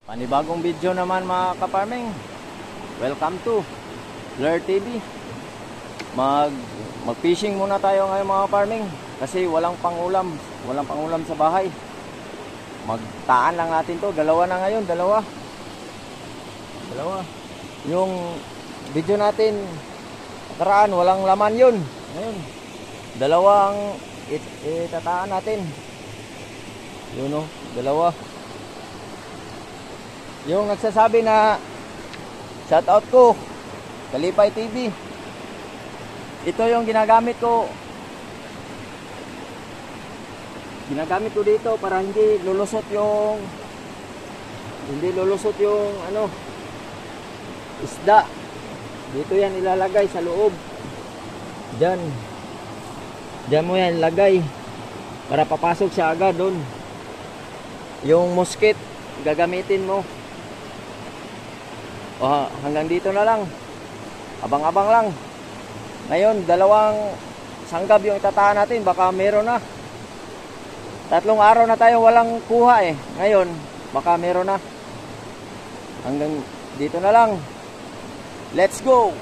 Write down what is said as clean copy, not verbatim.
Panibagong video naman mga kaparming. Welcome to Lure TV. Mag-fishing muna tayo ngayon mga farming kasi walang pangulam sa bahay. Magtaan lang natin to. Dalawa na ngayon, dalawa. Yung video natin nakaraan, walang laman yun. Ngayon, dalawang itataan natin. Yun o, dalawa. Yung nagsasabi na shout out ko, Kalipay TV. Ito yung ginagamit ko. Ginagamit ko dito para hindi lulusot yung isda. Dito yan ilalagay sa loob. Diyan mo yan ilagay para papasok siya agad doon. Yung musket gagamitin mo. Hanggang dito na lang. Abang-abang lang. Ngayon, dalawang sanggab yung itatahan natin. Baka meron na. 3 araw na tayo walang kuha eh. Ngayon, baka meron na. Hanggang dito na lang. Let's go!